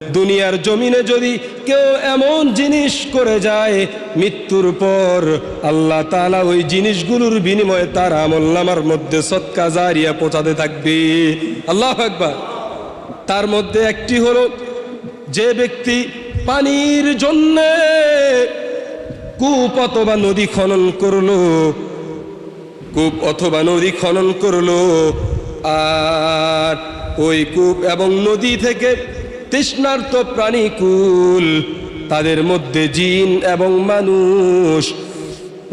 দুনিয়ার জমিনে যদি কেউ এমন জিনিস করে যায় মৃত্যুর পর আল্লাহ তাআলা ওই জিনিসগুলোর বিনিময়ে তার আমলনামার মধ্যে সদকা জারিয়া পৌঁছাতে থাকবে। আল্লাহু আকবার। তার মধ্যে একটি হলো যে ব্যক্তি পানির জন্য কূপ অথবা নদী খনন করলো, কূপ অথবা নদী খনন করলো, আর ওই কূপ এবং নদী থেকে তৃষ্ণার্ত প্রাণীকুল তাদের মধ্যে জিন এবং মানুষ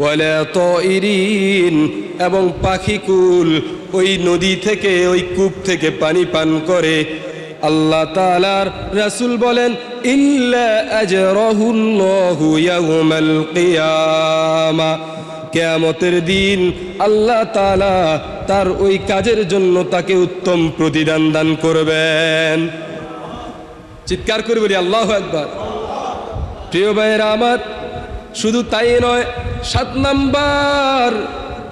ওয়ালা তাইরিন এবং পাখিকুল ওই নদী থেকে ওই কূপ থেকে পানি পান করে। আল্লাহ তাআলার রাসূল বলেন ইল্লা আজরাহুল্লাহু ইয়াউমাল কিয়ামা, কিয়ামতের দিন আল্লাহ তাআলা তার ওই কাজের জন্য তাকে উত্তম প্রতিদান দান করবেন। চিৎকার করে বলি আল্লাহু আকবার। প্রিয় ভাইয়েরা আমার, শুধু তাই নয়, 7 নাম্বার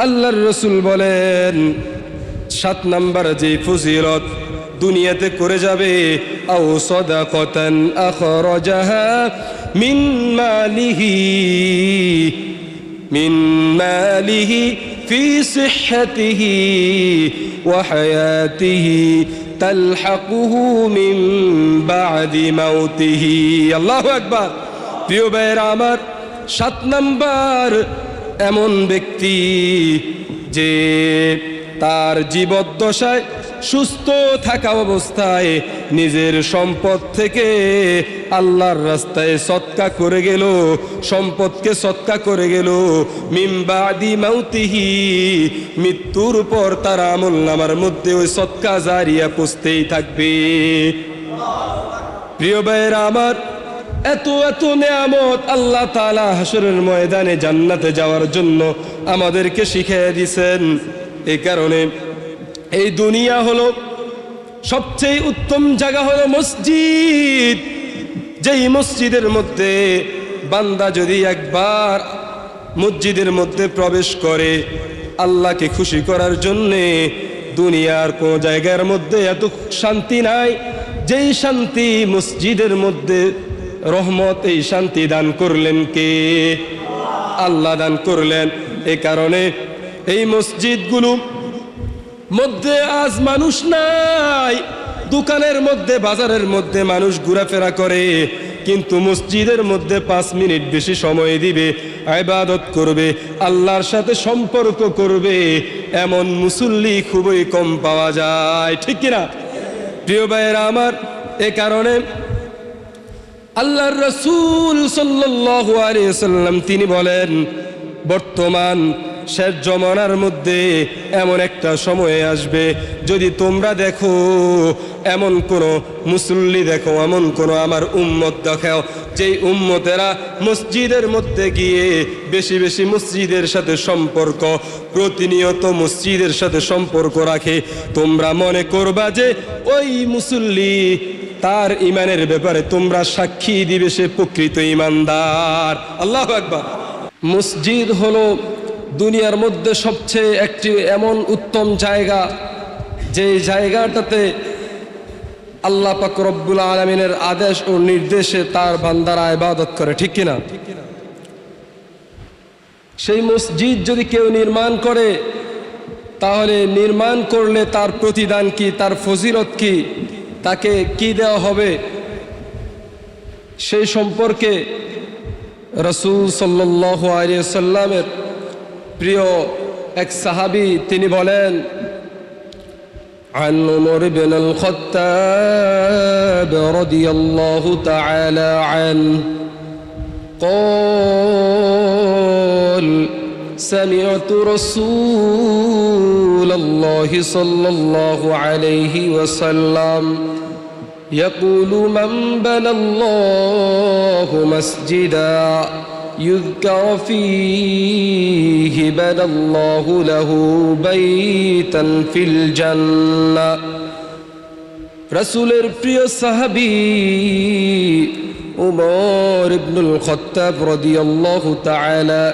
আল্লাহর রাসূল বলেন 7 নাম্বার যে ফজিলত দুনিয়াতে করে যাবে, আও সাদাকাতান আখরাজাহা মিন মালিহি ফি সিহহাতিহি ওয়া হায়াতিহি তালহাকুহু মিন বাদি মাউতিহি। আল্লাহু আকবার। প্রিয় ভাইয়েরা আমার, 7 নাম্বার এমন ব্যক্তি যে তার জীবদ্দশায় সুস্থ থাকা অবস্থায় নিজের সম্পদ থেকে আল্লাহর রাস্তায় সদকা করে গেল, সম্পদকে সদকা করে গেল, মিন বাদি মাউতিহি, মৃত্যুর পর তার আমলনামার মধ্যে ওই সদকা জারিয়া পৌঁছতেই থাকবে। প্রিয় ভাইয়েরা আমার, এত এত নেয়ামত আল্লাহ তাআলা হাসরের ময়দানে জান্নাতে যাওয়ার জন্য আমাদেরকে শিখিয়ে দিয়েছেন। এই কারণে এই দুনিয়া হলো সবচেয়ে উত্তম জায়গা, হলো মসজিদ। যেই মসজিদের মধ্যে বান্দা যদি একবার মসজিদের মধ্যে প্রবেশ করে আল্লাহকে খুশি করার জন্যে, দুনিয়ার কোন জায়গার মধ্যে এত শান্তি নাই যেই শান্তি মসজিদের মধ্যে। রহমত, এই শান্তি দান করলেন কে? আল্লাহ দান করলেন। এই কারণে এই মসজিদগুলো মধ্যে আজ মানুষ নাই। দোকানের মধ্যে, বাজারের মধ্যে মানুষ ঘোরাফেরা করে, কিন্তু মসজিদের মধ্যে 5 মিনিট বেশি সময় দিবে, ইবাদত করবে, আল্লাহর সাথে সম্পর্ক করবে, এমন মুসল্লি খুবই কম পাওয়া যায়। ঠিক কিনা প্রিয় ভাইয়েরা আমার? এ কারণে আল্লাহর রাসূল সাল্লাল্লাহু আলাইহি ওয়াসাল্লাম তিনি বলেন, বর্তমান শেষ জমানার মধ্যে এমন একটা সময় আসবে, যদি তোমরা দেখো এমন কোন মুসল্লি দেখো, এমন কোন আমার উম্মত দেখাও যেই উম্মতেরা মসজিদের মধ্যে গিয়ে বেশি বেশি মসজিদের সাথে সম্পর্ক, প্রতিনিয়ত মসজিদের সাথে সম্পর্ক রাখে, তোমরা মনে করবা যে ওই মুসল্লি তার ইমানের ব্যাপারে তোমরা সাক্ষী দিবে সে প্রকৃত ইমানদার। আল্লাহু আকবার। মসজিদ হলো দুনিয়ার মধ্যে সবচেয়ে একটি এমন উত্তম জায়গা, যে জায়গাটাতে আল্লাহ পাক রব্বুল আলামিনের আদেশ ও নির্দেশে তার বান্দারা ইবাদত করে। ঠিক কিনা? সেই মসজিদ যদি কেউ নির্মাণ করে, তাহলে নির্মাণ করলে তার প্রতিদান কি, তার ফজিলত কি, তাকে কি দেওয়া হবে, সেই সম্পর্কে রাসূল সাল্লাল্লাহু আলাইহি ওয়াসাল্লামের প্রিয় এক সাহাবী তিনি বলেন, عن عمر بن الخطاب رضي الله تعالى عنه قال سمعت رسول الله صلى الله عليه وسلم يقول من بنى الله مسجدا يذكر فيه بنى الله له بيتا في الجنة। রাসূলের প্রিয় সাহাবী উমর ইবনুল খাত্তাব রাদিয়াল্লাহু তাআলা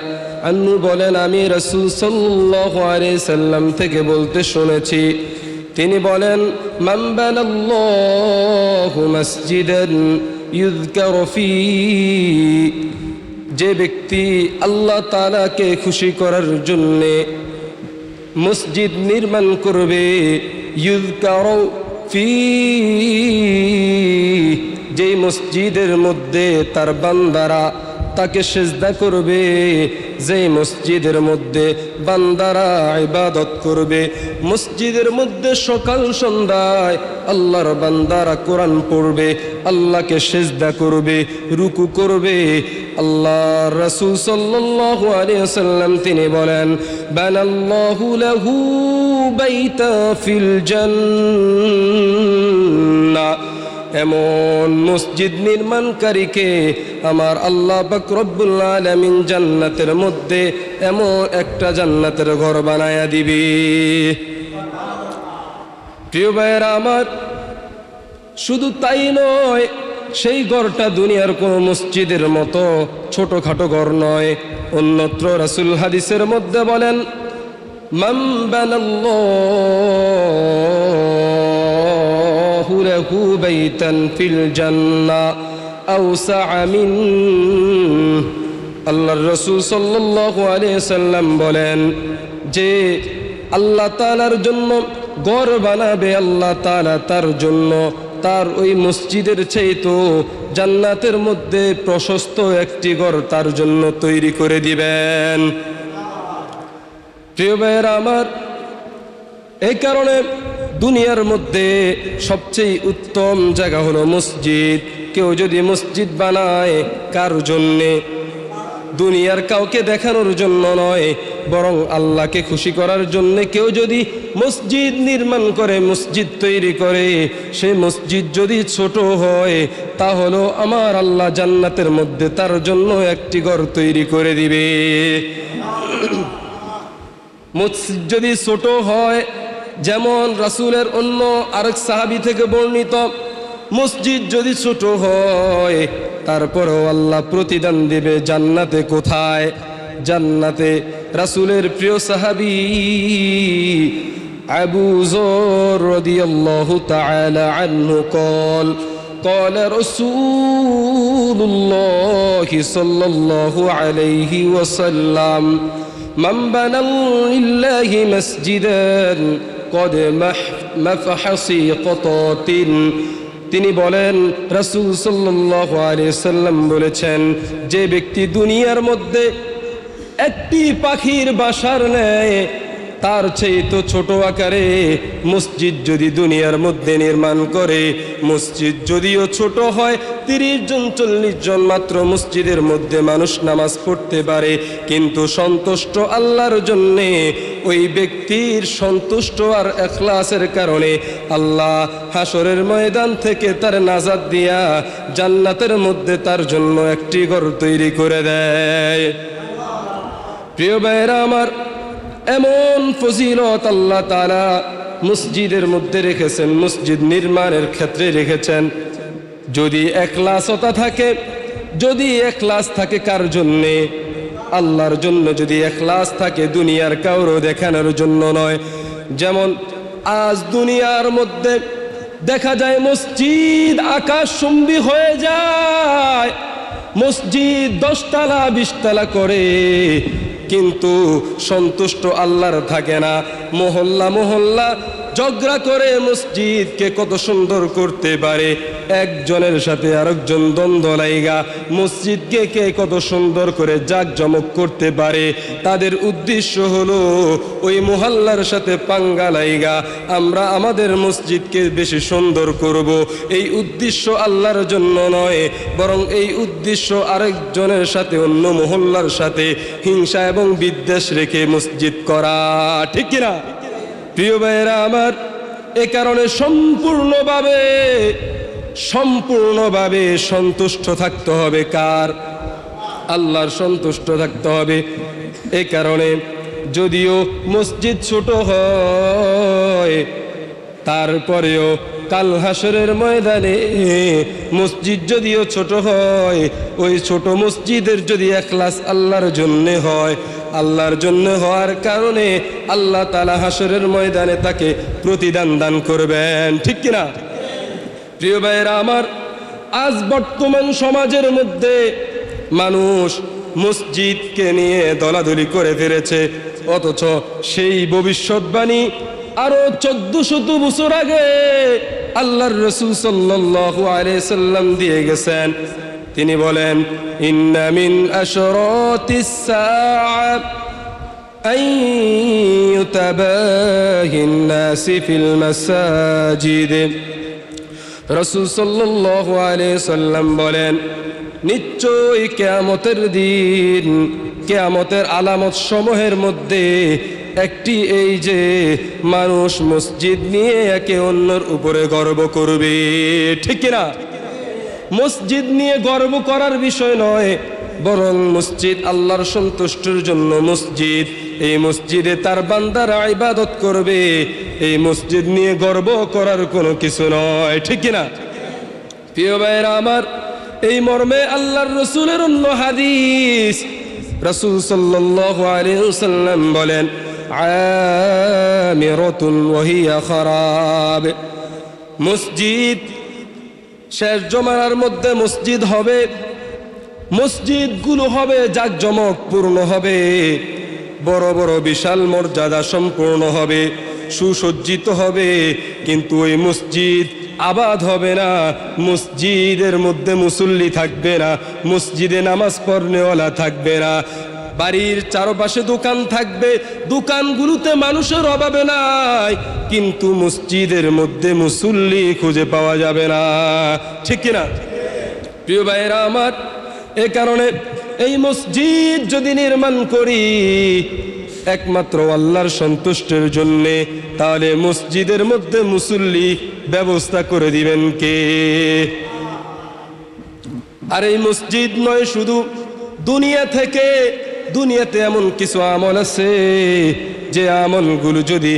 আনহু বলেন, আমি রাসূল সাল্লাল্লাহু আলাইহি সাল্লাম থেকে বলতে শুনেছি, তিনি বলেন মান বানাল্লাহু মাসজিদান ইউযকারু ফী, যে ব্যক্তি আল্লাহ তাআলাকে খুশি করার জন্য মসজিদ নির্মাণ করবে, ইউযকারু ফী, যে মসজিদের মধ্যে তার বান্দারা তাকে সিজদা করবে, যে মসজিদের মধ্যে বান্দারা ইবাদত করবে, মসজিদের মধ্যে সকাল সন্ধ্যায় আল্লাহর বান্দারা কোরআন পড়বে, আল্লাহকে সিজদা করবে, রুকু করবে। আল্লাহর রাসূল সাল্লাল্লাহু আলাইহি ওয়াসাল্লাম তিনি বলেন বানাল্লাহু লাহু বাইতা ফিল জান্নাহ, এমন মসজিদ নির্মাণকারীকে আমার আল্লাহ পাক রব্বুল আলামিন জান্নাতের মধ্যে এমন একটা জান্নাতের ঘর বানায়া দিবে। প্রিয় ভাইয়েরা আমার, শুধু তাই নয়, সেই ঘরটা দুনিয়ার কোন মসজিদের মতো ছোটখাটো ঘর নয়। অন্যত্র রাসূল হাদিসের মধ্যে বলেন মান বানাল্লাহু লাহু বাইতান ফিল জান্নাহ আওসা মিন, আল্লাহর রাসূল সাল্লাল্লাহু আলাইহি সাল্লাম বলেন যে আল্লাহ তাআলার জন্য ঘর বানাবে, আল্লাহ তাআলা তার জন্য তার ওই মসজিদের চাইতো জান্নাতের মধ্যে প্রশস্ত একটি ঘর তার জন্য তৈরি করে দিবেন। প্রিয় ভাইয়েরা আমার, এই কারণে দুনিয়ার মধ্যে সবচেয়ে উত্তম জায়গা হলো মসজিদ। কেউ যদি মসজিদ বানায় কার জন্যে? দুনিয়ার কাউকে দেখানোর জন্য নয়, বরং আল্লাহকে খুশি করার জন্য কেউ যদি মসজিদ নির্মাণ করে, মসজিদ তৈরি করে, সেই মসজিদ যদি ছোট হয় তাহলে আমার আল্লাহ জান্নাতের মধ্যে তার জন্য একটি ঘর তৈরি করে দিবে। মসজিদ যদি ছোট হয়, যেমন রাসূলের অন্য আরেক সাহাবী থেকে বর্ণিত, মসজিদ যদি ছোট হয় তারপরেও আল্লাহ প্রতিদান দেবে জান্নাতে। কোথায়? জান্নাতে। রাসূলের প্রিয় সাহাবী আবু যর রাদিয়াল্লাহু তাআলা আনহু قال قال رسول الله صلى الله عليه وسلم من بنى لله مسجدا قد مفح سيقطات, তিনি বলেন, রাসূল সাল্লাল্লাহু আলাইহি সাল্লাম বলেছেন, যে ব্যক্তি দুনিয়ার মধ্যে একটি পাখির বাসার ন্যায় তার চেয়ে ছোট আকারে মসজিদ যদি দুনিয়ার মধ্যে নির্মাণ করে, মসজিদ যদিও ছোট হয়, 30 জন 40 জন মাত্র মসজিদের মধ্যে মানুষ নামাজ পড়তে পারে, কিন্তু সন্তুষ্ট আল্লাহর জন্যে ওই ব্যক্তির সন্তুষ্ট আর ইখলাসের কারণে আল্লাহ হাসরের ময়দান থেকে তার নাজাত দিয়া জান্নাতের মধ্যে তার জন্য একটি ঘর তৈরি করে দেয়। প্রিয় ভাইরা আমার, এমন ফজিলত আল্লাহ তাআলা মসজিদের মধ্যে রেখেছেন, মসজিদ নির্মাণের ক্ষেত্রে রেখেছেন। যদি ইখলাসতা থাকে, যদি ইখলাস থাকে কার জন্যে? আল্লাহর জন্য। যদি ইখলাস থাকে, দুনিয়ার কাউরও দেখানোর জন্য নয়। যেমন আজ দুনিয়ার মধ্যে দেখা যায় মসজিদ আকাশচুম্বী হয়ে যায়, মসজিদ 10 তলা 20 তলা করে, কিন্তু সন্তুষ্ট আল্লাহর থাকে না। মহল্লা মহল্লা ঝগড়া করে মসজিদকে কত সুন্দর করতে পারে, একজনের সাথে আরেকজন দ্বন্দ্ব লাইগা মসজিদকে কে কত সুন্দর করে জাঁকজমক করতে পারে। তাদের উদ্দেশ্য হলো ওই মহল্লার সাথে পাঙ্গা লাইগা আমরা আমাদের মসজিদকে বেশি সুন্দর করব। এই উদ্দেশ্য আল্লাহর জন্য নয়, বরং এই উদ্দেশ্য আরেকজনের সাথে, অন্য মহল্লার সাথে হিংসা এবং বিদ্বেষ রেখে মসজিদ করা। ঠিক কিনা? প্রিয় ভাইয়েরা আমার, এ কারণে সম্পূর্ণভাবে সন্তুষ্ট থাকতে হবে কার? আল্লাহর সন্তুষ্ট থাকতে হবে। এ কারণে যদিও মসজিদ ছোট হয়, তারপরেও কাল হাসরের ময়দানে মসজিদ যদিও ছোট হয়, ওই ছোট মসজিদের যদি ইখলাস আল্লাহর জন্য হয়, আল্লাহর জন্য হওয়ার কারণে আল্লাহ তাআলা হাসরের ময়দানে তাকে প্রতিদান দান করবেন। ঠিক কিনা? প্রিয় ভাইয়েরা আমার, আজ বর্তমান সমাজের মধ্যে মানুষ মসজিদকে নিয়ে দলাদলি করে ফেলেছে, অথচ সেই ভবিষ্যৎবাণী আরো 1400 বছর আগে আল্লাহর রাসূল সাল্লাল্লাহু আলাইহি সাল্লাম দিয়ে গেছেন। তিনি বলেন, ইন্না মিন আশরাতিস সাআ আন ইউতাবাহিন নাসি ফিল মাসাজিদ। রাসূল সাল্লাল্লাহু আলাইহি সাল্লাম বলেন, নিশ্চয়ই কিয়ামতের দিন, কিয়ামতের আলামত সমূহের মধ্যে একটি এই যে মানুষ মসজিদ নিয়ে একে অন্যের উপরে গর্ব করবে। ঠিক কিনা? মসজিদ নিয়ে গর্ব করার বিষয় নয়, বরং মসজিদ আল্লাহর সন্তুষ্টির জন্য মসজিদ, এই মসজিদে তার বান্দারা ইবাদত করবে, এই মসজিদ নিয়ে গর্ব করার কোনো কিছু নয়। ঠিক কিনা? প্রিয় ভাইয়েরা আমার, এই মর্মে আল্লাহর রাসূলের অন্য হাদিস, রাসূল সাল্লাল্লাহু আলাইহি ওয়াসাল্লাম বলেন, আমিরাতুন ওয়া হিয়া খারাব। মসজিদ শেষ জমানার মধ্যে মসজিদ হবে, মসজিদগুলো হবে জাঁকজমক পূর্ণ হবে, বড় বড় বিশাল মর্যাদা সম্পূর্ণ হবে, সুসজ্জিত হবে, কিন্তু ওই মসজিদ আবাদ হবে না, মসজিদের মধ্যে মুসল্লি থাকবে না, মসজিদে নামাজ পড়নেওয়ালা থাকবে না, বাড়ির চারপাশে দোকান থাকবে, দোকানগুলোতে মানুষের অভাবে নাই, কিন্তু মসজিদের মধ্যে মুসল্লি খুঁজে পাওয়া যাবে না। ঠিক কিনা? প্রিয় ভাইয়েরা আমার, এ কারণে এই মসজিদ যদি নির্মাণ করি একমাত্র আল্লাহর সন্তুষ্টির জন্যে, তাহলে মসজিদের মধ্যে মুসল্লি ব্যবস্থা করে দিবেন কে? আর এই মসজিদ নয় শুধু, দুনিয়া থেকে, দুনিয়াতে এমন কিছু আমল আছে যে আমলগুলো যদি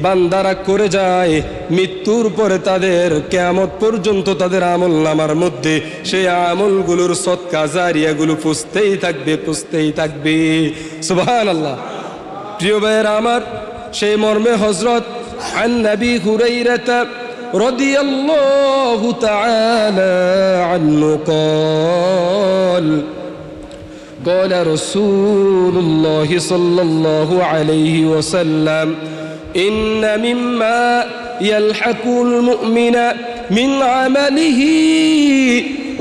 বান্দারা করে যায়, মৃত্যুর পরে তাদের কিয়ামত পর্যন্ত তাদের আমল নামার মধ্যে সেই আমলগুলোর সদকা জারিয়াগুলো পুষতেই থাকবে, পুষতেই থাকবে। সুবহানাল্লাহ। প্রিয় ভাইয়েরা আমার, সেই মর্মে হযরত আন নবী হুরায়রা রাদিয়াল্লাহু তাআলা আনহু قال قال رسول الله صلى الله عليه وسلم إن مما يلحق المؤمن من عمله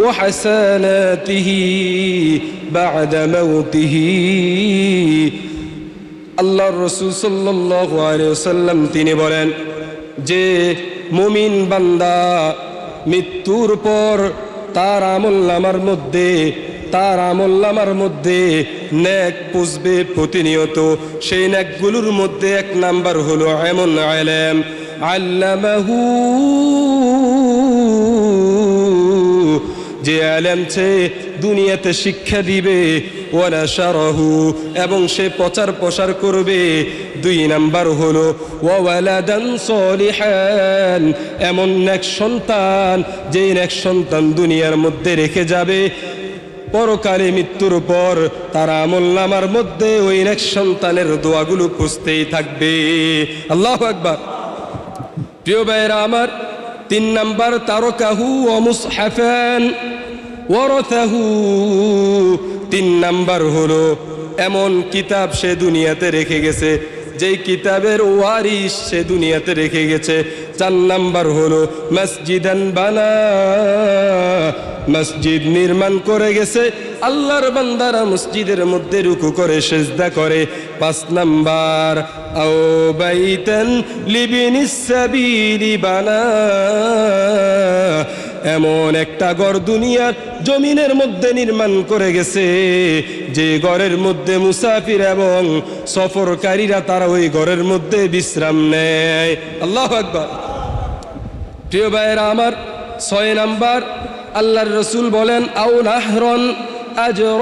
وحسناته بعد موته। আল্লাহর রাসূল সাল্লাল্লাহু আলাইহি ওয়াসাল্লাম তিনি বলেন যে মুমিন বান্দা মৃত্যুর পর তার আমলনামার মধ্যে নেক পুষবে প্রতিনিয়ত। সেই নেকগুলোর মধ্যে এক নাম্বার হলো এমন ইলম আল্লামাহু, যে ইলম সে দুনিয়াতে শিক্ষা দিবে, ওয়া নাশারাহু, এবং সে প্রচার প্রসার করবে। দুই নাম্বার হলো ওয়া ওয়ালাদান সলিহান, এমন নেক সন্তান, যে নেক সন্তান দুনিয়ার মধ্যে রেখে যাবে, পরকালে মৃত্যুর পর তার আমলনামার মধ্যে ওই নেক সন্তানের দোয়াগুলো পুষতেই থাকবে। আল্লাহু আকবার। প্রিয় ভাইয়েরা আমার, তিন নাম্বার তারকাহু ওয়া মুসহাফান ওয়ারাথাহু, তিন নাম্বার হলো এমন কিতাব সে দুনিয়াতে রেখে গেছে, যেই কিতাবের ওয়ারিস সে দুনিয়াতে রেখে গেছে। চার নাম্বার হলো মসজিদান বানা, মসজিদ নির্মাণ করে গেছে, আল্লাহর বান্দারা মসজিদের মধ্যে রুকু করে সিজদা করে। পাঁচ নাম্বার আও বাইতান লিবিনিস সাবিলি বানা, এমন একটা ঘর দুনিয়ার জমিনের মধ্যে নির্মাণ করে গেছে, যে ঘরের মধ্যে মুসাফির এবং সফরকারীরা তারা ওই ঘরের মধ্যে বিশ্রাম নেয়। আল্লাহু আকবার। প্রিয় ভাইয়েরা আমার, ছয় নাম্বার আল্লাহর রাসূল বলেন আও নাহরন আজর,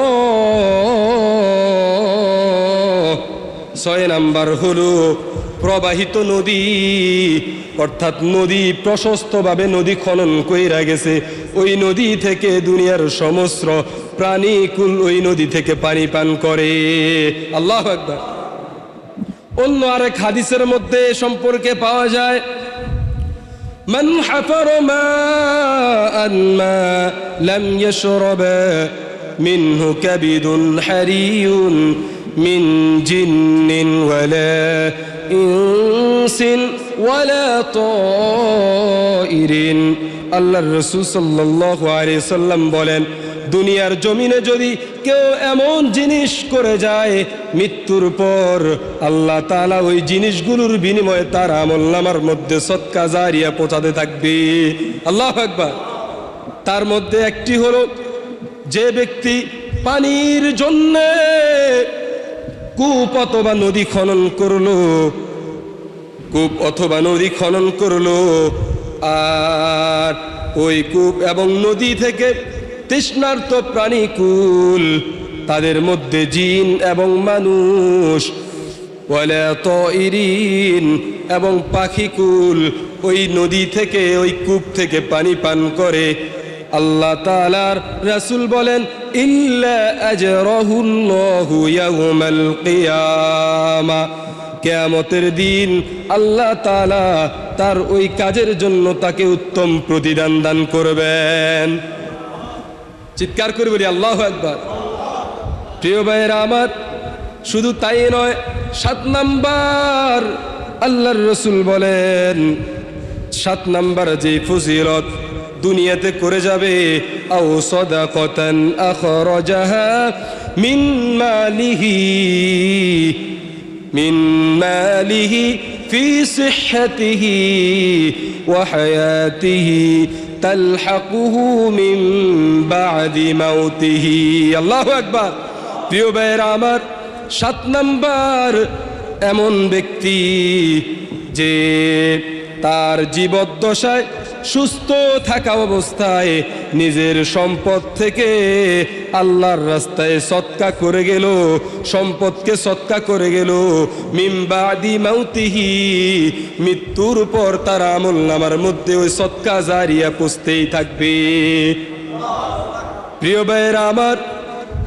ছয় নাম্বার হলো প্রবাহিত নদী, অর্থাৎ নদী প্রশস্তভাবে নদী খনন কইরা গেছে। ওই নদী থেকে দুনিয়ার সমস্ত প্রাণীকুল ওই নদী থেকে পানি পান করে। আল্লাহু আকবার। অন্য আরেক হাদিসের মধ্যে সম্পর্কে পাওয়া যায়, মান হাফার মাআন মা লাম ইয়াশরাব মিনহু কাবিদুন হারিয়ুন মিন জিন্নিন ওয়ালা ইনসিন ওয়ালা তাইরিন। আল্লাহর রাসূল সাল্লাল্লাহু আলাইহি সাল্লাম বলেন, দুনিয়ার জমিনে যদি কেউ এমন জিনিস করে যায়, মৃত্যুর পর আল্লাহ তাআলা ওই জিনিসগুলোর বিনিময়ে তার আমলনামার মধ্যে সদকা জারিয়া পৌঁছাতে থাকবে। আল্লাহু আকবার। তার মধ্যে একটি হলো, যে ব্যক্তি পানির জন্য কূপ অথবা নদী খনন করলো, কূপ অথবা নদী খনন করলো, আর ওই কূপ এবং নদী থেকে তৃষ্ণার্ত প্রাণীকুল, তাদের মধ্যে জিন এবং মানুষ, ওয়ালা তাইরিন এবং পাখিকুল ওই নদী থেকে ওই কূপ থেকে পানি পান করে। আল্লাহ তাআলার রাসূল বলেন, ইল্লা আজরাহুল্লাহু ইয়াউমাল কিয়ামা, কিয়ামতের দিন আল্লাহ তাআলা তার ওই কাজের জন্য তাকে উত্তম প্রতিদান দান করবেন। চিৎকার করে বলি আল্লাহু আকবার। প্রিয় ভাইয়েরা আমার, শুধু তাই নয়, 7 নাম্বার আল্লাহর রাসূল বলেন, 7 নাম্বার যে ফজিলত দুনিয়াতে করে যাবে, আও সাদাকাতান আখরাজাহা মিন মালিহি ফি সিহহাতিহি ওয়া হায়াতিহি তালহাকুহু মিন বাদি মাউতিহি। আল্লাহু আকবার। প্রিয় ভাইয়েরা আমার, 7 নাম্বার এমন ব্যক্তি যে তার জীবদ্দশায় সুস্থ থাকা অবস্থায় নিজের সম্পদ থেকে আল্লাহর রাস্তায় সদকা করে গেল, সম্পদকে সদকা করে গেল, মিন বাদি মাউতিহি, মৃত্যুর পর তার আমলনামার মধ্যে ওই সদকা জারিয়া পৌঁছতেই থাকবে। প্রিয় ভাইয়েরা আমার,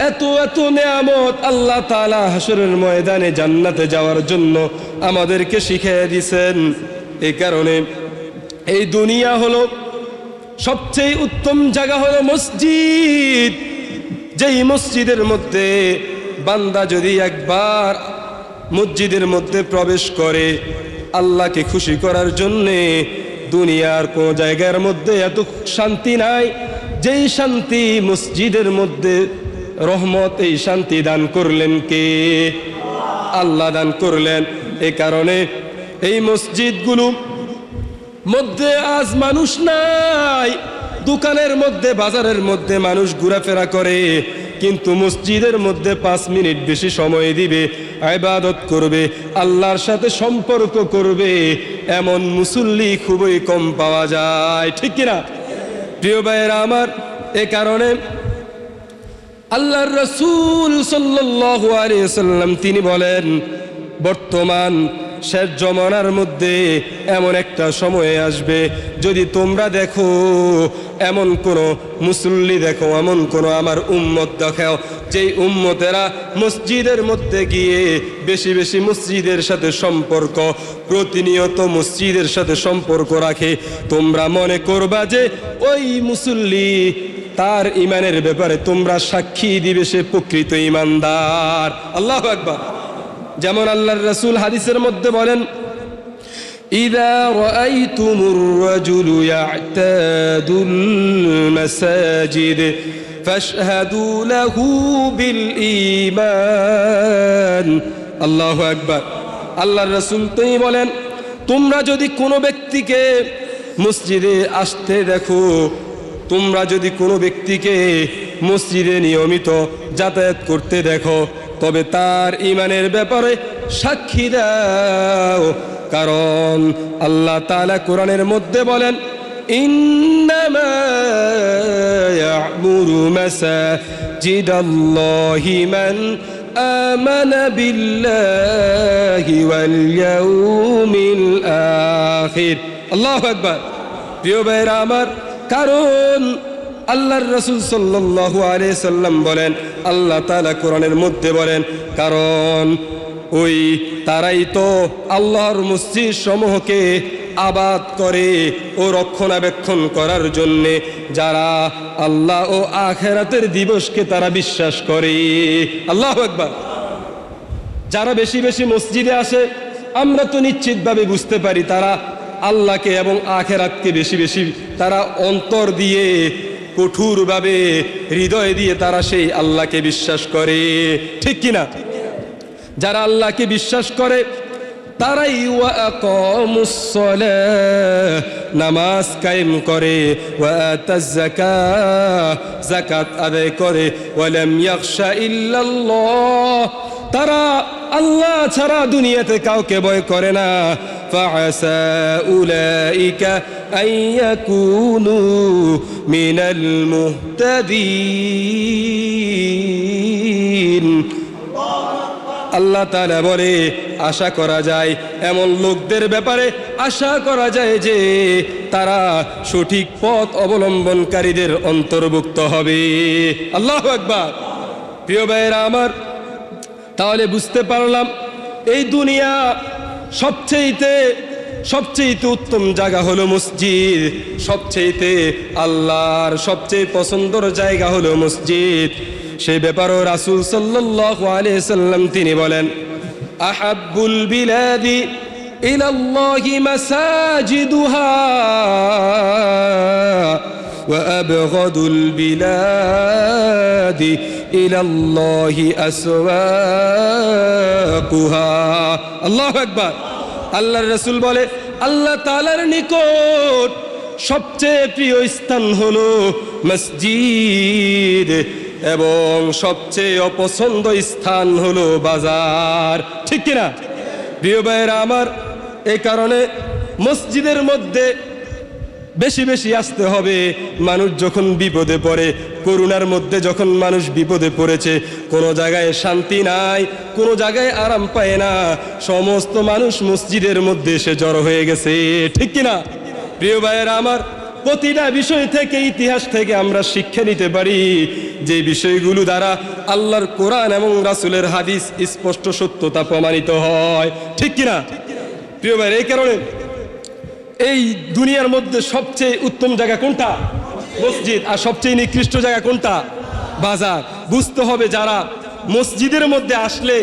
এত এত নেয়ামত আল্লাহ তাআলা হাসরের ময়দানে জান্নাতে যাওয়ার জন্য আমাদেরকে শিখিয়ে দিয়েছেন। এই কারণে এই দুনিয়া হলো সবচেয়ে উত্তম জায়গা, হলো মসজিদ। যেই মসজিদের মধ্যে বান্দা যদি একবার মসজিদের মধ্যে প্রবেশ করে আল্লাহকে খুশি করার জন্যে, দুনিয়ার কোন জায়গার মধ্যে এত শান্তি নাই যেই শান্তি মসজিদের মধ্যে। রহমত, এই শান্তি দান করলেন কে? আল্লাহ দান করলেন। এই কারণে এই মসজিদগুলো মধ্যে আজ মানুষ নাই। দোকানের মধ্যে, বাজারের মধ্যে মানুষ ঘোরাফেরা করে, কিন্তু মসজিদের মধ্যে 5 মিনিট বেশি সময় দিবে, ইবাদত করবে, আল্লাহর সাথে সম্পর্ক করবে, এমন মুসল্লি খুবই কম পাওয়া যায়। ঠিক কিনা প্রিয় ভাইয়েরা আমার? এ কারণে আল্লাহর রাসূল সাল্লাল্লাহু আলাইহি ওয়াসাল্লাম তিনি বলেন, বর্তমান শেষ জমানার মধ্যে এমন একটা সময় আসবে, যদি তোমরা দেখো এমন কোন মুসল্লি দেখো, এমন কোন আমার উম্মত দেখাও যেই উম্মতেরা মসজিদের মধ্যে গিয়ে বেশি বেশি মসজিদের সাথে সম্পর্ক, প্রতিনিয়ত মসজিদের সাথে সম্পর্ক রাখে, তোমরা মনে করবা যে ওই মুসল্লি, তার ইমানের ব্যাপারে তোমরা সাক্ষী দিবে সে প্রকৃত ইমানদার। আল্লাহু আকবার। যেমন আল্লাহর রাসূল হাদিসের মধ্যে বলেন, ইযা রাআইতুমুর রাজুলু ইয়া'তাদুল মাসাজিদ ফাশহাদু লাহু বিল ঈমান। আল্লাহু আকবার। আল্লাহর রাসূল তিনি বলেন, তোমরা যদি কোনো ব্যক্তিকে মসজিদে আসতে দেখো, তোমরা যদি কোনো ব্যক্তিকে মসজিদে নিয়মিত যাতায়াত করতে দেখো, তবে তার ইমানের ব্যাপারে সাক্ষী দাও। কারণ আল্লাহ তাআলা কোরআনের মধ্যে বলেন, ইন্নামা ইয়া'মুরু মাসাজিদাল্লাহি মান آمن بالله واليوم الآخر الله أكبر প্রিয় ভাইরা আমার কারণ আল্লাহর রাসূল সাল্লাল্লাহু আলাইহি সাল্লাম বলেন আল্লাহ তাআলা কোরআনের মধ্যে বলেন কারণ ওই তারাই তো আল্লাহর মসজিদ সমূহকে আবাদ করে ও রক্ষণাবেক্ষণ করার জন্য যারা আল্লাহ ও আখিরাতের দিবসকে তারা বিশ্বাস করে আল্লাহু আকবার যারা বেশি বেশি মসজিদে আসে আমরা তো নিশ্চিতভাবে বুঝতে পারি তারা আল্লাহকে এবং আখিরাতকে বেশি বেশি তারা অন্তর দিয়ে কঠোরভাবে হৃদয় দিয়ে তারা সেই আল্লাহকে বিশ্বাস করে ঠিক কিনা যারা আল্লাহকে বিশ্বাস করে তারাই ওয়া আকামুস সালাহ নামাজ কায়েম করে ওয়া আতাজ যাকাত যাকাত আদায় করে ওয়া লাম ইয়াখশা ইল্লাল্লাহ তারা আল্লাহ ছাড়া দুনিয়াতে কাউকে ভয় করে না ফাআসা উলাইকা আইয়াকুনু মিনাল মুহতাদিন আল্লাহ তাআলা বলে আশা করা যায় এমন লোকদের ব্যাপারে আশা করা যায় যে তারা সঠিক পথ অবলম্বনকারীদের অন্তর্ভুক্ত হবে আল্লাহু আকবার প্রিয় ভাইরা আমার তাহলে বুঝতে পারলাম এই দুনিয়া সবচেয়ে উত্তম জায়গা হলো মসজিদ সবচেয়ে আল্লাহর সবচেয়ে পছন্দের জায়গা হলো মসজিদ সেই ব্যাপারেও রাসূল সাল্লাল্লাহু আলাইহি সাল্লাম তিনি বলেন আহাব্বুল বিলাদি ইলাল্লাহি মাসাজিদুহা ওয়া আবগাদুল বিলাদি ইলাল্লাহি আসওয়াকুহা আল্লাহু আকবার আল্লাহর রাসূল বলে আল্লাহ তাআলার নিকট সবচেয়ে প্রিয় স্থান হলো মসজিদ এবং সবচেয়ে অপছন্দ স্থান হলো বাজার ঠিক কিনা প্রিয় ভাইরা আমার এই কারণে মসজিদের মধ্যে বেশি বেশি আসতে হবে মানুষ যখন বিপদে পড়ে করোনার মধ্যে যখন মানুষ বিপদে পড়েছে কোনো জায়গায় শান্তি নাই কোনো জায়গায় আরাম পায় না সমস্ত মানুষ মসজিদের মধ্যে এসে জড়ো হয়ে গেছে ঠিক কিনা প্রিয় ভাইরা আমার প্রতিটা বিষয় থেকে ইতিহাস থেকে আমরা শিক্ষা নিতে পারি যে বিষয়গুলো দ্বারা আল্লাহর কোরআন এবং রাসূলের হাদিস স্পষ্ট সত্যতা প্রমাণিত হয় ঠিক কিনা প্রিয় ভাই এই কারণে এই দুনিয়ার মধ্যে সবচেয়ে উত্তম জায়গা কোনটা মসজিদ আর সবচেয়ে নিকৃষ্ট জায়গা কোনটা বাজার বুঝতে হবে যারা মসজিদের মধ্যে আসলে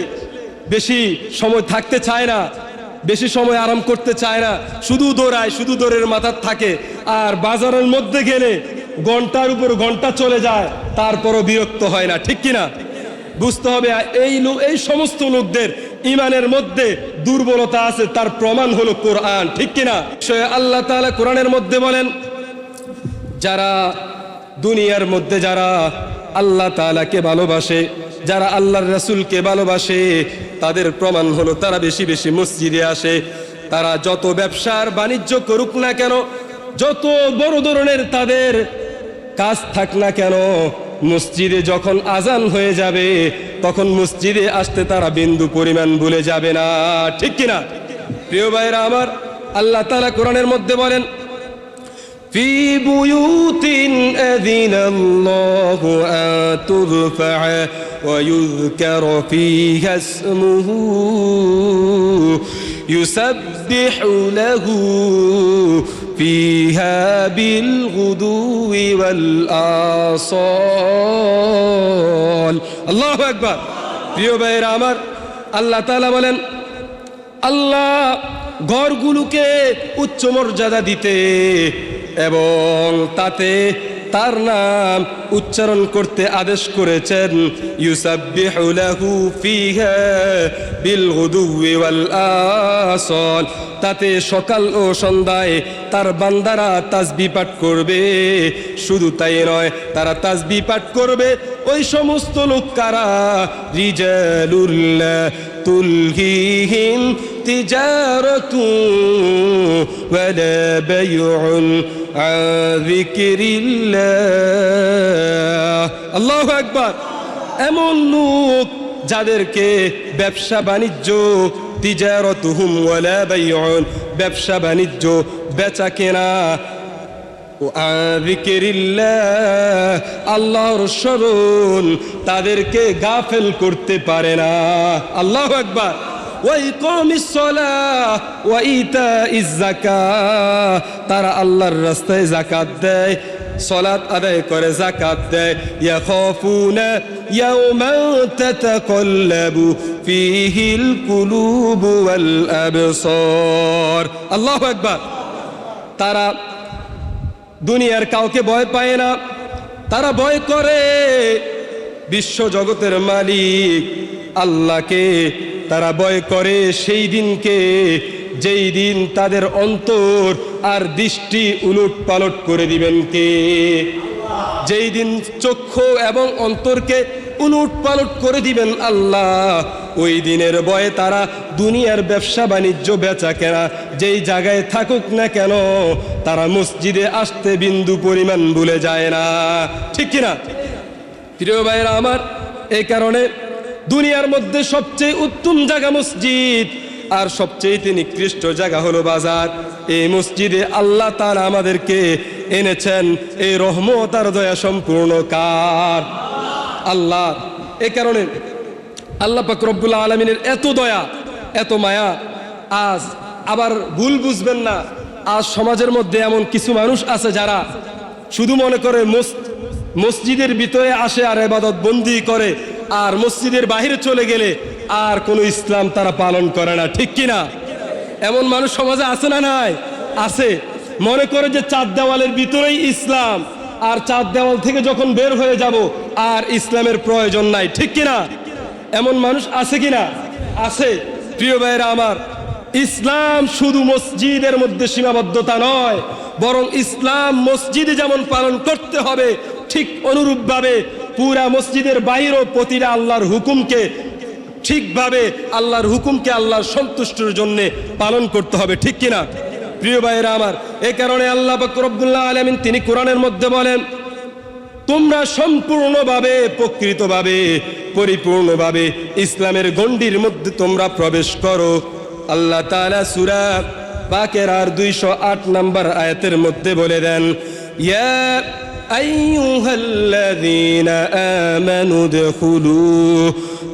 বেশি সময় থাকতে চায় না বেশি সময় আরাম করতে চায় না শুধু দৌড়ায় শুধু দৌড়ের মাথার থাকে আর বাজারের মধ্যে গেলে ঘন্টার উপর ঘন্টা চলে যায় তারপরও বিরক্ত হয় না ঠিক কিনা বুঝতে হবে এই সমস্ত লোকদের ইমানের মধ্যে দুর্বলতা আছে তার প্রমাণ হলো কোরআন ঠিক কিনা আল্লাহ তাআলা কোরআনের মধ্যে বলেন যারা দুনিয়ার মধ্যে যারা আল্লাহ তাআলাকে ভালোবাসে যারা আল্লাহর রাসূলকে ভালোবাসে তাদের প্রমাণ হলো তারা বেশি বেশি মসজিদে আসে তারা যত ব্যবসার বাণিজ্য করুক না কেন যত বড় ধরনের তাদের কাজ থাক না কেন মসজিদে যখন আজান হয়ে যাবে তখন মসজিদে আসতে তারা বিন্দু পরিমাণ ভুলে যাবে না ঠিক কিনা প্রিয় ভাইরা আমার আল্লাহ তাআলা কোরআনের মধ্যে বলেন ফি বুয়ুতিন আযিনাল্লাহু আন তুরফা ওয়া ইউযকারা ফীহা ইসমুহু ইউসাব্বিহু লাহু فيها بالغدو والآصال الله أكبر প্রিয় ভাইরা আমার আল্লাহ তাআলা বলেন আল্লাহ ঘরগুলোকে উচ্চ মর্যাদা দিতে এবং তাতে তার নাম উচ্চারণ করতে আদেশ করেছেন ইউসাব্বিহু লাহু ফিহা বিল গুদুই ওয়াল আসাল তাতে সকাল ও সন্ধ্যায় তার বান্দারা তাসবিহ পাঠ করবে শুধু তাই নয় তারা তাসবিহ পাঠ করবে ওই সমস্ত লোক কারা রিজালুল্লাহ তুলহিহিম তিজারাতু ওয়ালা বাইউন আন যিকরিল্লাহ আল্লাহু আকবার এমন লোক যাদেরকে ব্যবসা বাণিজ্য তিজারাতুহুম ওয়ালা বাইউন, ব্যবসা বাণিজ্য বেচা কেনা আল্লাহর স্মরণ তাদেরকে গাফেল করতে পারে না। আল্লাহু আকবার। তারা আল্লাহর রাস্তায় যাকাত দেয়, সালাত আদায় করে, যাকাত দেয়। ইয়াখাফুনা ইয়াওমান তাতাকাল্লাবু ফীহিল কুলুবু ওয়াল আবসার। আল্লাহু আকবার। তারা দুনিয়ার কাউকে ভয় পায় না, তারা ভয় করে বিশ্ব জগতের মালিক আল্লাহকে। তারা ভয় করে সেই দিনকে, যেই দিন তাদের অন্তর আর দৃষ্টি উলট পালট করে দিবেন কে? যেই দিন চক্ষু এবং অন্তরকে উলট পালট করে দিবেন আল্লাহ, ওই দিনের ভয়ে তারা দুনিয়ার ব্যবসা বাণিজ্য বেচা কেনা যেই জায়গায় থাকুক না কেন, তারা মসজিদে আসতে বিন্দু পরিমাণ ভুলে যায় না। ঠিক কিনা প্রিয় ভাইরা আমার? এই কারণে দুনিয়ার মধ্যে সবচেয়ে উত্তম জায়গা মসজিদ, আর সবচেয়ে নিকৃষ্ট জায়গা হলো বাজার। এই মসজিদে আল্লাহ তাআলা আমাদেরকে এনেছেন, এই রহমত আর দয়া সম্পূর্ণ কার? আল্লাহ। এই কারণে আল্লাহ পাক রব্বুল আলামিনের এত দয়া, এত মায়া। আজ আবার ভুল বুঝবেন না, আজ সমাজের মধ্যে এমন কিছু মানুষ আছে যারা শুধু মনে করে মসজিদের ভিতরে আসে আর ইবাদত বন্দি করে, আর মসজিদের বাইরে চলে গেলে আর কোনো ইসলাম তারা পালন করে না। ঠিক কিনা? এমন মানুষ সমাজে আছে না নাই? আছে। মনে করে যে চার দেওয়ালের ভিতরেই ইসলাম, আর চার দেওয়াল থেকে যখন বের হয়ে যাব আর ইসলামের প্রয়োজন নাই। ঠিক কিনা? এমন মানুষ আছে কিনা? আছে। প্রিয় ভাইরা আমার, ইসলাম শুধু মসজিদের মধ্যে সীমাবদ্ধতা নয়, বরং ইসলাম মসজিদে যেমন পালন করতে হবে, ঠিক অনুরূপভাবে পুরা মসজিদের বাইরেও প্রতিটা আল্লাহর হুকুমকে ঠিকভাবে, আল্লাহর হুকুমকে আল্লাহর সন্তুষ্টির জন্য পালন করতে হবে। ঠিক কিনা প্রিয় ভাইরা আমার? এই কারণে আল্লাহ পাক রব্বুল আলামিন তিনি কোরআনের মধ্যে বলেন, তোমরা সম্পূর্ণভাবে, প্রকৃতভাবে, পরিপূর্ণভাবে ইসলামের গণ্ডির মধ্যে তোমরা প্রবেশ করো। আল্লাহ তাআলা সূরা বাকেরার 208 নম্বর আয়াতের মধ্যে বলে দেন, ইয়া আইয়ুহাল্লাযীনা আমানু দুখুলু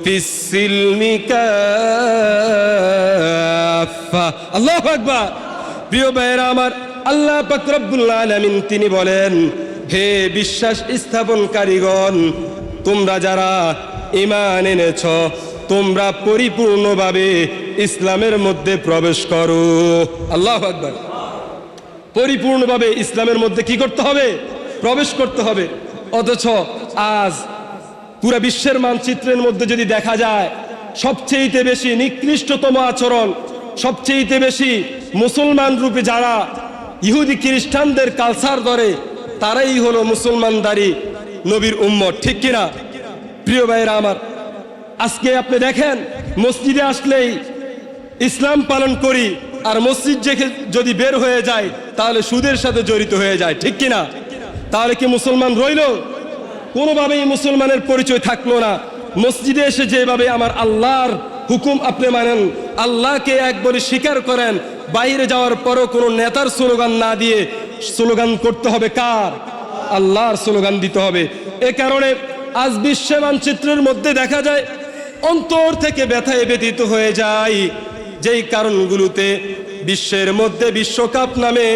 ফিস-সিলমি কাফা। আল্লাহু আকবার। প্রিয় ভাইরা আমার, আল্লাহ পাক রব্বুল আলামিন তিনি বলেন, হে বিশ্বাস স্থাপনকারীগণ, তোমরা যারা ঈমান এনেছ, তোমরা পরিপূর্ণভাবে ইসলামের মধ্যে প্রবেশ করো। আল্লাহু আকবার। পরিপূর্ণভাবে ইসলামের মধ্যে কি করতে হবে? প্রবেশ করতে হবে। অথচ আজ পুরা বিশ্বের মানচিত্রের মধ্যে যদি দেখা যায়, সবচেয়ে বেশি নিকৃষ্টতম আচরণ, সবচেয়ে বেশি মুসলমান রূপে যারা ইহুদি খ্রিস্টানদের কালচার ধরে, তারাই হলো মুসলমানদারি নবীর উম্মত। ঠিক কিনা প্রিয় ভাইরা আমার? আজকে আপনি দেখেন, মসজিদে আসলেই ইসলাম পালন করি, আর মসজিদ যদি বের হয়ে যায় তাহলে সুদের সাথে জড়িত হয়ে যায়। ঠিক কিনা? তাহলে কি মুসলমান রইল? কোনোভাবেই মুসলমানের পরিচয় থাকলো না। মসজিদে এসে যেভাবে আমার আল্লাহর হুকুম আপনি মানেন, আল্লাহকে একবারে স্বীকার করেন, বাইরে যাওয়ার পরও কোনো নেতার স্লোগান না দিয়ে স্লোগান করতে হবে কার? আল্লাহর স্লোগান দিতে হবে। এ কারণে আজ বিশ্ব মানচিত্রের মধ্যে দেখা যায়, অন্তর থেকে ব্যথায় ব্যথিত হয়ে যায় যেই কারণগুলোতে বিশ্বের মধ্যে বিশ্বকাপ নামে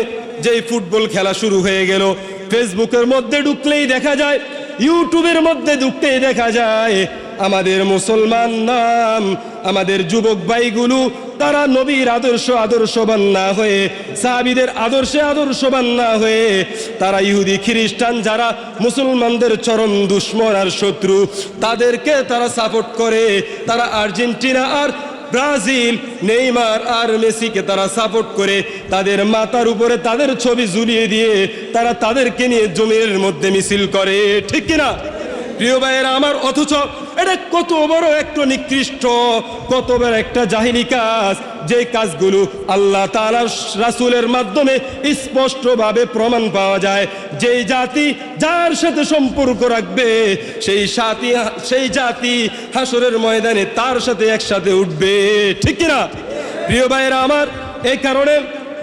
যেই ফুটবল খেলা শুরু হয়ে গেল, ফেসবুকের মধ্যে ঢুকলেই দেখা যায়, ইউটিউবের মধ্যে ঢুকতেই দেখা যায় আমাদের মুসলমান নাম, আমাদের যুবক ভাইগুলো তারা নবীর আদর্শবান না হয়ে, সাহাবীদের আদর্শবান না হয়ে, তারা ইহুদি খ্রিস্টান যারা মুসলমানদের চরম দুশমন আর শত্রু, তাদেরকে তারা সাপোর্ট করে। তারা আর্জেন্টিনা আর ব্রাজিল, নেইমার আর মেসিকে তারা সাপোর্ট করে, তাদের মাথার উপরে তাদের ছবি ঝুলিয়ে দিয়ে তারা তাদেরকে নিয়ে জমিনের মধ্যে মিছিল করে। ঠিক কিনা প্রিয় ভাইয়েরা আমার? অথচ এটা কত বড় একটা নিকৃষ্ট, কত বড় একটা জাহিলি কাজ, যে কাজগুলো আল্লাহ তাআলার রাসূলের মাধ্যমে স্পষ্টভাবে প্রমাণ পাওয়া যায়। যেই জাতি যার সাথে সম্পর্ক রাখবে সেই জাতি হাসরের ময়দানে তার সাথে একসাথে উঠবে, ঠিক কিনা? প্রিয় ভাইয়েরা আমার, এই কারণে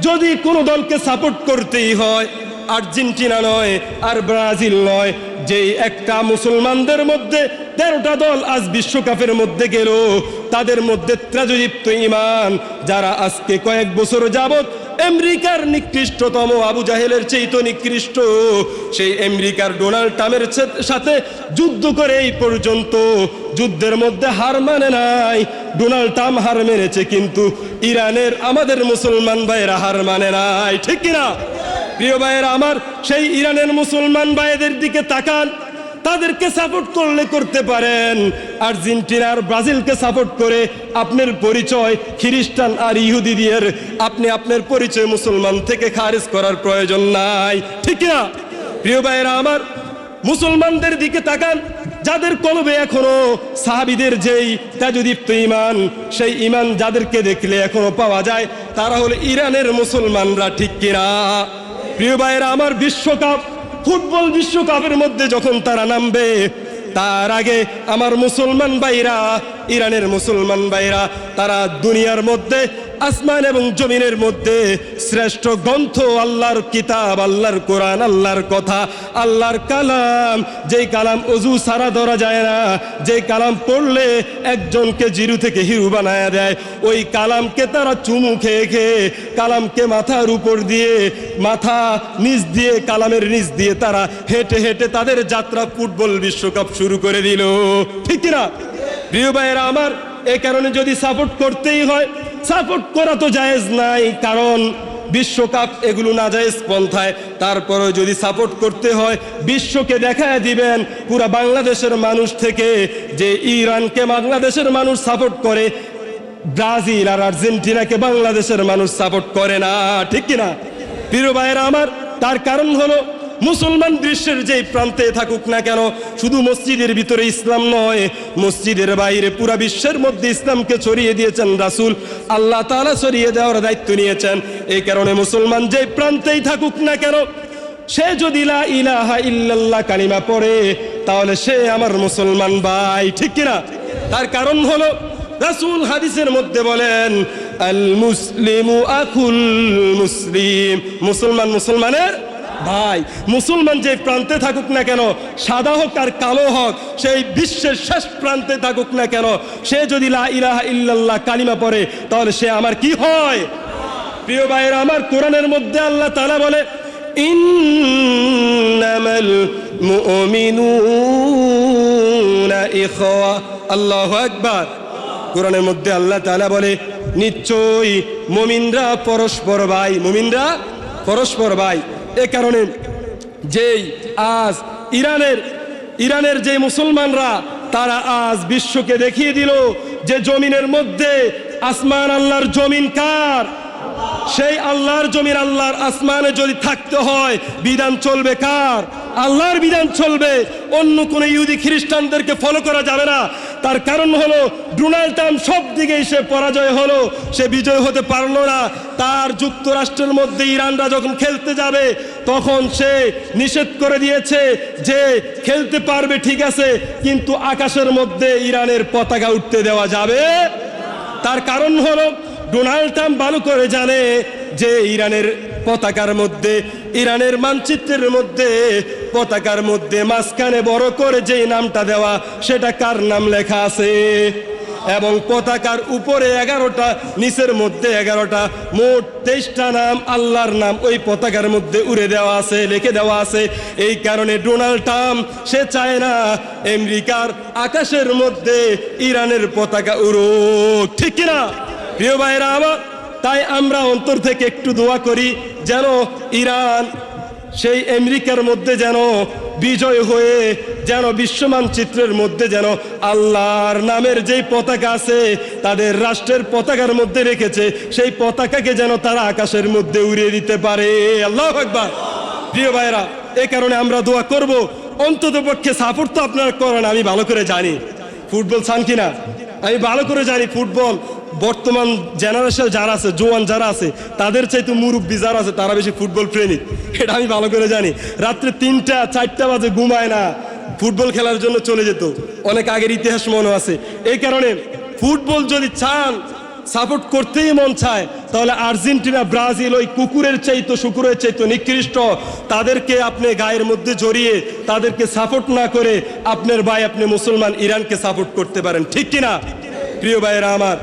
যদি কোনো দলকে সাপোর্ট করতেই হয়, আর্জেন্টিনা নয় আর ব্রাজিল নয়, যেই একটা মুসলমানদের মধ্যে 13টা দল আজ বিশ্বকাপের মধ্যে গেল, তাদের মধ্যে ত্রাজদীপ্ত ঈমান যারা আজকে কয়েক বছর যাবত আমেরিকার নিকৃষ্টতম আবু জাহেলের চেয়ে নিকৃষ্ট সেই আমেরিকার ডোনাল্ড ট্রাম্পের সাথে যুদ্ধ করে এই পর্যন্ত যুদ্ধের মধ্যে হার মানে নাই। ডোনাল্ড ট্রাম্প হার মেনেছে, কিন্তু ইরানের আমাদের মুসলমান ভাইয়েরা হার মানে নাই, ঠিক কিনা? প্রিয় ভাইয়েরা আমার, সেই ইরানের মুসলমান ভাইদের দিকে তাকান, তাদেরকে সাপোর্ট করলে করতে পারেন। আর্জেন্টিনার ব্রাজিলকে সাপোর্ট করে আপনার পরিচয় খ্রিস্টান আর ইহুদি দিয়ে আপনি আপনার পরিচয় মুসলমান থেকে খারিজ করার প্রয়োজন নাই, ঠিক না? প্রিয় ভাইয়েরা আমার, মুসলমানদের দিকে তাকান, যাদের কলবে এখনো সাহাবীদের যেই তাজদীপ্ত ঈমান, সেই ঈমান যাদেরকে দেখলে এখনো পাওয়া যায়, তারা হলো ইরানের মুসলমানরা, ঠিক কিনা? প্রিয় ভাইয়েরা আমার, বিশ্বকাপ ফুটবল বিশ্বকাপের মধ্যে যখন তারা নামবে, তার আগে আমার মুসলমান ভাইরা, ইরানের মুসলমান ভাইরা, তারা দুনিয়ার মধ্যে আসমান এবং জমিনের মধ্যে শ্রেষ্ঠ গ্রন্থ আল্লাহর কিতাব, আল্লাহর কোরআন, আল্লাহর কথা, আল্লাহর কালাম, যেই কালাম অজু সারা ধরা যায় না, যে কালাম পড়লে একজনকে জিরু থেকে হিরু বানায়া দেয়, ওই কালামকে তারা চুমু খেয়ে খেয়ে কালামকে মাথার উপর দিয়ে, মাথা নিচ দিয়ে, কালামের নিচ দিয়ে তারা হেঁটে হেঁটে তাদের যাত্রা ফুটবল বিশ্বকাপ শুরু করে দিল, ঠিক কিনা? প্রিয় ভাইয়েরা আমার, এই কারণে যদি সাপোর্ট করতেই হয়, সাপোর্ট করা তো জায়েজ নাই, কারণ বিশ্বকাপ এগুলো না জায়েজ পন্থায়। তারপরেও যদি সাপোর্ট করতে হয়, বিশ্বকে দেখায় দিবেন পুরা বাংলাদেশের মানুষ থেকে যে ইরানকে বাংলাদেশের মানুষ সাপোর্ট করে, ব্রাজিল আর আর্জেন্টিনাকে বাংলাদেশের মানুষ সাপোর্ট করে না, ঠিক কিনা? প্রিয় ভাইয়েরা আমার, তার কারণ হলো মুসলমান বিশ্বের যেই প্রান্তে থাকুক না কেন, শুধু মসজিদের ভিতরে ইসলাম নয়, মসজিদের বাইরে পুরা বিশ্বের মধ্যে ইসলামকে ছড়িয়ে দিয়েছেন রাসূল, আল্লাহ তাআলা ছড়িয়ে দেওয়ার দায়িত্ব নিয়েছেন। এই কারণে মুসলমান যেই প্রান্তেই থাকুক না কেন, সে যদি লা ইলাহা ইল্লাল্লাহ কালিমা পড়ে, তাহলে সে আমার মুসলমান ভাই, ঠিক কিনা? তার কারণ হলো রাসূল হাদিসের মধ্যে বলেন, আল মুসলিমু আখুল মুসলিম, মুসলমান মুসলমানের ভাই। মুসলমান যে প্রান্তে থাকুক না কেন, সাদা হোক আর কালো হোক, সেই বিশ্বের শেষ প্রান্তে থাকুক না কেন, সে যদি লা ইলাহা ইল্লাল্লাহ কালিমা পড়ে, তাহলে সে আমার কি হয়? প্রিয় ভাইয়েরা আমার, কোরআনের মধ্যে আল্লাহ তাআলা বলে, ইন্নামাল মুমিনুনা ইখওয়া, আল্লাহু আকবার। কোরআনের মধ্যে আল্লাহ তাআলা বলে, নিশ্চয়ই মুমিনরা পরস্পর ভাই, মুমিনরা পরস্পর ভাই। এ কারণে যেই আজ ইরানের যে মুসলমানরা, তারা আজ বিশ্বকে দেখিয়ে দিল যে জমিনের মধ্যে আসমান আল্লাহর জমিন কার? সেই আল্লাহর জমিন, আল্লাহর আসমানে যদি থাকতে হয়, বিধান চলবে কার? আল্লাহর বিধান চলবে, অন্য কোনো ইহুদি খ্রিস্টানদেরকে ফলো করা যাবে না। তার কারণ হলো ডোনাল্ড ট্রাম্প সব দিকেই সে পরাজয় হলো, সে বিজয় হতে পারলো না। তার যুক্তরাষ্ট্রের মধ্যে ইরানরা যখন খেলতে যাবে, তখন সে নিষেধ করে দিয়েছে যে খেলতে পারবে ঠিক আছে, কিন্তু আকাশের মধ্যে ইরানের পতাকা উঠতে দেওয়া যাবে। তার কারণ হলো ডোনাল্ড ট্রাম্প ভালো করে জানে যে ইরানের পতাকার মধ্যে, ইরানের মানচিত্রের মধ্যে, পতাকার মধ্যে মাঝখানে বড় করে যে নামটা দেওয়া, সেটা কার নাম লেখা আছে, এবং পতাকার উপরে 11টা, নিচের মধ্যে 11টা, মোট 23টা নাম, আল্লাহর নাম ওই পতাকার মধ্যে উড়ে দেওয়া আছে, লিখে দেওয়া আছে। এই কারণে ডোনাল্ড ট্রাম্প সে চায় না আমেরিকার আকাশের মধ্যে ইরানের পতাকা উড়ুক, ঠিক কিনা? প্রিয় ভাইরা আমার, তাই আমরা অন্তর থেকে একটু দোয়া করি যেন ইরান সেই আমেরিকার মধ্যে যেন বিজয় হয়ে, যেন বিশ্ব মানচিত্রের মধ্যে যেন আল্লাহর নামের যেই পতাকা আছে, তাদের রাষ্ট্রের পতাকার মধ্যে রেখেছে, সেই পতাকাকে যেন তারা আকাশের মধ্যে উড়িয়ে দিতে পারে। আল্লাহু আকবার। প্রিয় ভাইরা, এই কারণে আমরা দোয়া করব, অন্তত পক্ষে সাপোর্ট তো আপনারা করেন, আমি ভালো করে জানি। ফুটবল চান কিনা? আমি ভালো করে জানি ফুটবল বর্তমান জেনারেশন যারা আছে, জোয়ান যারা আছে, তাদের চাইতে মুরব্বী যারা আছে তারা বেশি ফুটবল প্রেমিক। এটা আমি ভালো করে জানি। রাত্রে 3টা 4টা বাজে ঘুমায় না, ফুটবল খেলার জন্য চলে যেত। অনেক আগের ইতিহাস মনে আছে। এই কারণে ফুটবল যদি চান, সাপোর্ট করতেই মন চায়, তাহলে আর্জেন্টিনা, ব্রাজিল ওই কুকুরের চাইতো শুকুরের চাইতো নিকৃষ্ট, তাদেরকে আপনি গায়ের মধ্যে জড়িয়ে তাদেরকে সাপোর্ট না করে আপনার ভাই, আপনি মুসলমান ইরানকে সাপোর্ট করতে পারেন। ঠিক কিনা প্রিয় ভাইয়েরা আমার?